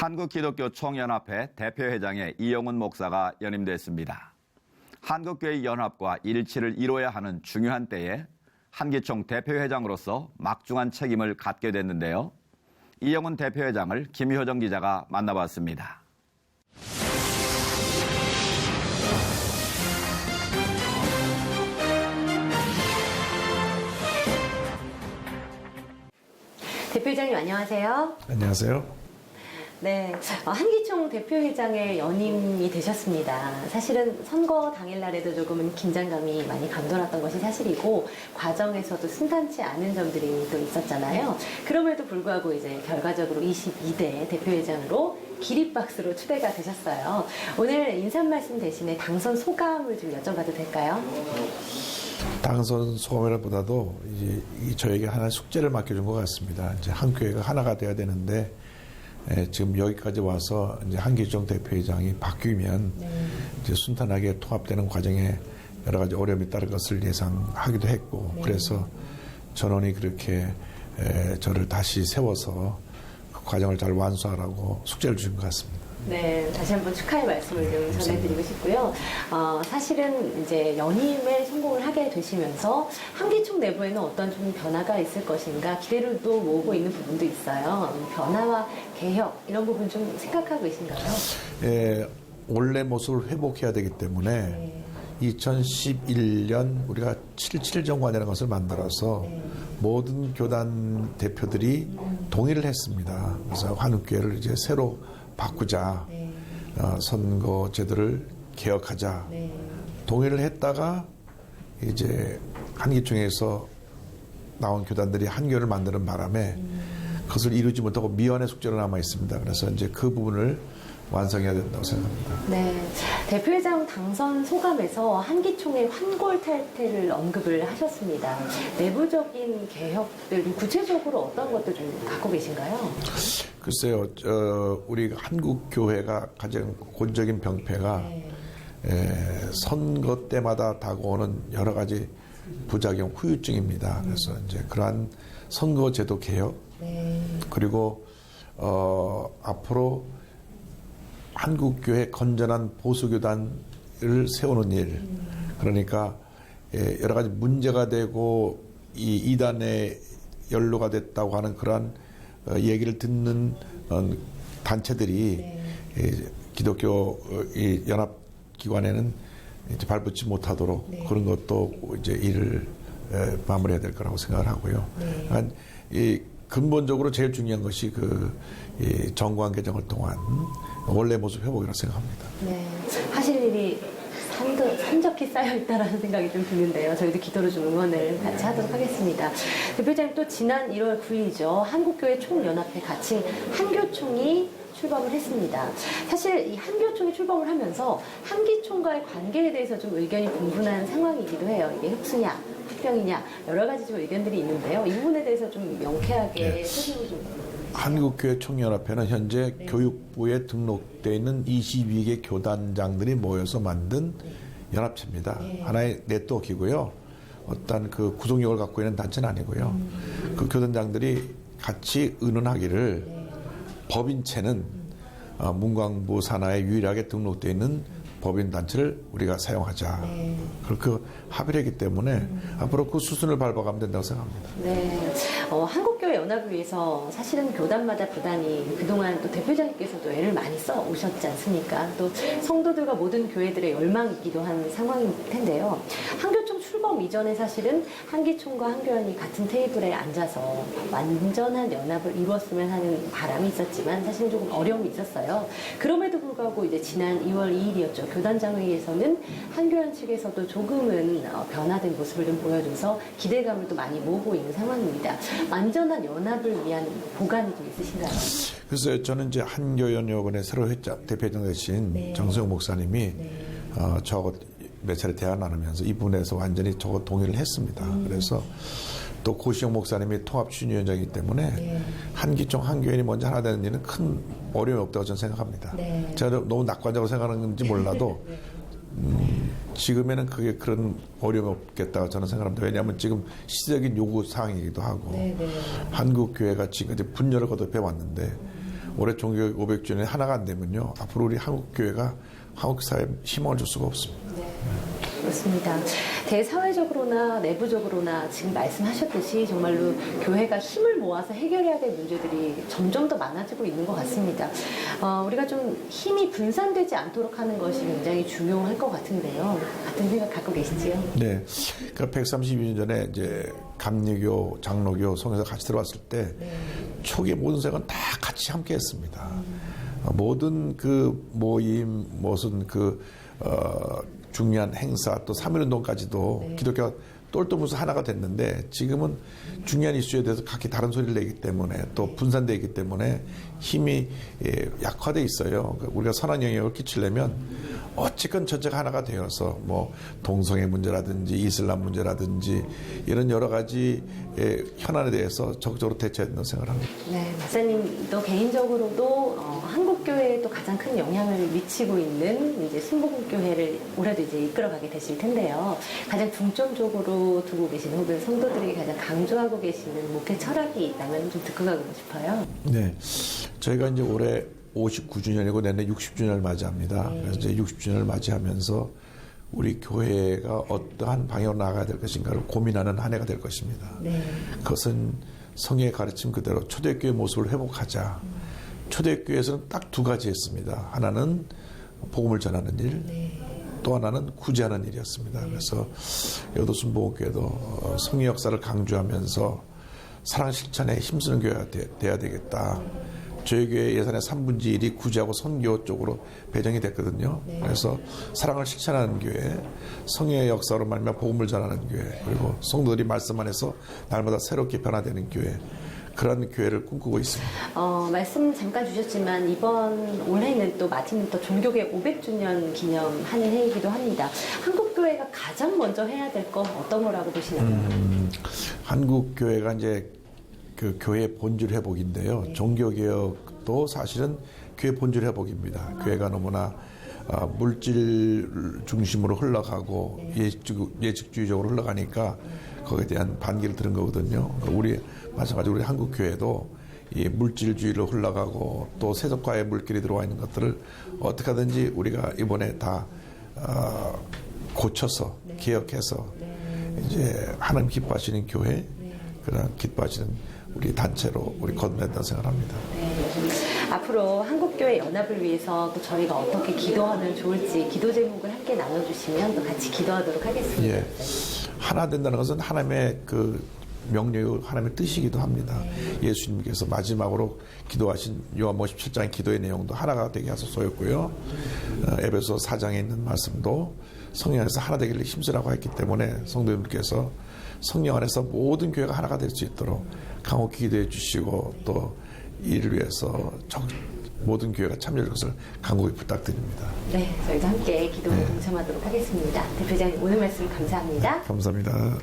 한국기독교총연합회 대표회장에 이영훈 목사가 연임됐습니다. 한국교회 연합과 일치를 이뤄야 하는 중요한 때에 한기총 대표회장으로서 막중한 책임을 갖게 됐는데요. 이영훈 대표회장을 김효정 기자가 만나봤습니다. 대표회장님 안녕하세요. 안녕하세요. 네, 한기총 대표회장의 연임이 되셨습니다. 사실은 선거 당일날에도 조금은 긴장감이 많이 감돌았던 것이 사실이고 과정에서도 순탄치 않은 점들이 또 있었잖아요. 그럼에도 불구하고 이제 결과적으로 22대 대표회장으로 기립박수로 추대가 되셨어요. 오늘 인사 말씀 대신에 당선 소감을 좀 여쭤봐도 될까요? 당선 소감이라보다도 이제 저에게 하나의 숙제를 맡겨준 것 같습니다. 이제 한교회가 하나가 돼야 되는데 지금 여기까지 와서 이제 한기총 대표회장이 바뀌면 이제 순탄하게 통합되는 과정에 여러 가지 어려움이 따를 것을 예상하기도 했고 그래서 전원이 그렇게 저를 다시 세워서 그 과정을 잘 완수하라고 숙제를 주신 것 같습니다. 네, 다시 한번 축하의 말씀을 좀 전해드리고 싶고요. 사실은 이제 연임에 성공을 하게 되시면서 한기총 내부에는 어떤 좀 변화가 있을 것인가 기대를 또 모으고 있는 부분도 있어요. 변화와 개혁 이런 부분 좀 생각하고 계신가요? 원래 모습을 회복해야 되기 때문에 2011년 우리가 7.7 정관이라는 것을 만들어서 모든 교단 대표들이 동의를 했습니다. 그래서 한국교회를 이제 새로 바꾸자, 선거 제도를 개혁하자 동의를 했다가 이제 한기총에서 나온 교단들이 한교회를 만드는 바람에 그것을 이루지 못하고 미완의 숙제로 남아 있습니다. 그래서 이제 그 부분을 완성해야 된다고 생각합니다. 네, 대표회장 당선 소감에서 한기총의 환골탈태를 언급을 하셨습니다. 내부적인 개혁들 구체적으로 어떤 것들 좀 갖고 계신가요? 글쎄요, 우리 한국교회가 가장 본적인 병폐가 선거 때마다 다가오는 여러 가지 부작용, 후유증입니다. 그래서 이제 그러한 선거제도 개혁 그리고 앞으로 한국교회 건전한 보수교단을 세우는 일, 그러니까 여러 가지 문제가 되고 이 이단에 연루가 됐다고 하는 그러한 얘기를 듣는 단체들이 기독교 연합기관에는 이제 발붙지 못하도록 그런 것도 이제 일을 마무리해야 될 거라고 생각을 하고요. 그러니까 이 근본적으로 제일 중요한 것이 이 정관 개정을 통한 원래 모습 회복이라고 생각합니다. 네, 하실 일이 산적히 쌓여있다라는 생각이 좀 드는데요. 저희도 기도로 좀 응원을 같이 하도록 하겠습니다. 대표장님 또 지난 1월 9일이죠. 한국교회 총연합회 가칭 한교총이 출범을 했습니다. 사실 이 한교총이 출범을 하면서 한기총과의 관계에 대해서 좀 의견이 분분한 상황이기도 해요. 이게 흡수냐, 합병이냐 여러 가지 좀 의견들이 있는데요. 이 부분에 대해서 좀 명쾌하게 소식을 좀. 한국교회 총연합회는 현재 교육부에 등록되어 있는 22개 교단장들이 모여서 만든 연합체입니다. 하나의 네트워크이고요. 어떤 그 구속력을 갖고 있는 단체는 아니고요. 그 교단장들이 같이 의논하기를 법인체는 문광부 산하에 유일하게 등록되어 있는 법인단체를 우리가 사용하자. 그렇게 합의를 했기 때문에 앞으로 그 수순을 밟아가면 된다고 생각합니다. 네. 한국교회 연합을 위해서 사실은 교단마다 부단히 그동안 또 대표장님께서도 애를 많이 써 오셨지 않습니까? 또 성도들과 모든 교회들의 열망이기도 한 상황일 텐데요. 한교총 출범 이전에 사실은 한기총과 한교연이 같은 테이블에 앉아서 완전한 연합을 이루었으면 하는 바람이 있었지만 사실 조금 어려움이 있었어요. 그럼에도 불구하고 이제 지난 2월 2일이었죠. 교단장회의에서는 한교연 측에서도 조금은 변화된 모습을 좀 보여줘서 기대감을 또 많이 모으고 있는 상황입니다. 완전한 연합을 위한 보관이 좀 있으신가요? 그래서 저는 이제 한교연요원의 새로 대표회장 되신 정승욱 목사님이 저하고 몇 차례 대화 나누면서 이 부분에서 완전히 저거 동의를 했습니다. 그래서 또 고시영 목사님이 통합추진위원장이기 때문에 한기총 한교연이 먼저 하나 되는 일은 큰 어려움이 없다고 저는 생각합니다. 제가 너무 낙관적으로 생각하는 건지 몰라도 지금에는 그게 그런 어려움이 없겠다고 저는 생각합니다. 왜냐하면 지금 시대적인 요구 사항이기도 하고 한국교회가 지금까지 분열을 거듭해 왔는데 올해 종교개혁 500주년에 하나가 안 되면요. 앞으로 우리 한국교회가 한국 사회에 희망을 줄 수가 없습니다. 그렇습니다. 대사회적으로나 내부적으로나 지금 말씀하셨듯이 정말로 교회가 힘을 모아서 해결해야 될 문제들이 점점 더 많아지고 있는 것 같습니다. 우리가 좀 힘이 분산되지 않도록 하는 것이 굉장히 중요할 것 같은데요. 같은 생각 갖고 계시지요? 네. 그러니까 132년 전에 이제 감리교, 장로교, 성에서 같이 들어왔을 때 초기 모든 세력은 다 같이 함께 했습니다. 모든 그 모임, 무슨 중요한 행사 또 3.1운동까지도 기독교가 똘똘 하나가 됐는데 지금은 중요한 이슈에 대해서 각기 다른 소리를 내기 때문에 또 분산되어 있기 때문에 힘이 약화되어 있어요. 우리가 선한 영향을 끼치려면 어쨌건 전체가 하나가 되어서 뭐 동성애 문제라든지 이슬람 문제라든지 이런 여러 가지 현안에 대해서 적극적으로 대처해야 된다고 생각을 합니다. 네, 목사님도 개인적으로도 한국교회에 또 가장 큰 영향을 미치고 있는 이제 신복음교회를 올해도 이제 이끌어가게 되실 텐데요. 가장 중점적으로 두고 계시는 혹은 성도들이 가장 강조하고 계시는 목회 철학이 있다면 좀 듣고 가고 싶어요. 네, 저희가 이제 올해 59주년이고 내년 60주년을 맞이합니다. 그래서 이제 60주년을 맞이하면서 우리 교회가 어떠한 방향으로 나아가야 될 것인가를 고민하는 한 해가 될 것입니다. 그것은 성경의 가르침 그대로 초대교회 모습을 회복하자. 초대교회에서는 딱 두 가지 했습니다. 하나는 복음을 전하는 일, 또 하나는 구제하는 일이었습니다. 그래서 여도순 보건교회도 성의 역사를 강조하면서 사랑 실천에 힘쓰는 교회가 돼야 되겠다. 저희 교회 예산의 3분의 1이 구제하고 선교 쪽으로 배정이 됐거든요. 그래서 사랑을 실천하는 교회, 성의 역사로 말미암아 복음을 전하는 교회, 그리고 성도들이 말씀 안에서 날마다 새롭게 변화되는 교회, 그런 교회를 꿈꾸고 있습니다. 말씀 잠깐 주셨지만 올해는 또 마틴 루터 종교개혁 500주년 기념하는 해이기도 합니다. 한국교회가 가장 먼저 해야 될 거 어떤 거라고 보시나요? 한국교회가 이제 그 교회 본질 회복인데요. 종교개혁도 사실은 교회 본질 회복입니다. 교회가 너무나 물질 중심으로 흘러가고 예측주의적으로 흘러가니까 거기에 대한 반기를 들은 거거든요. 마찬가지로 우리 한국교회도 이 물질주의로 흘러가고 또 세속화의 물길이 들어와 있는 것들을 어떻게 하든지 우리가 이번에 다 고쳐서 개혁해서 이제 하나님 기뻐하시는 교회, 그런 기뻐하시는 우리 단체로 우리 거듭난다고 생각합니다. 앞으로 한국교회 연합을 위해서 또 저희가 어떻게 기도하면 좋을지 기도 제목을 함께 나눠주시면 또 같이 기도하도록 하겠습니다. 예, 하나 된다는 것은 하나님의 그 명령이고 하나님의 뜻이기도 합니다. 예수님께서 마지막으로 기도하신 요한복음 17장의 기도의 내용도 하나가 되게 하소서였고요. 에베소 4장에 있는 말씀도 성령 안에서 하나 되기를 힘쓰라고 했기 때문에 성도님들께서 성령 안에서 모든 교회가 하나가 될 수 있도록 강호 기도해 주시고 또 이를 위해서 모든 교회가 참여할 것을 간곡히 부탁드립니다. 네, 저희도 함께 기도 동참하도록 하겠습니다. 대표장님 오늘 말씀 감사합니다. 감사합니다.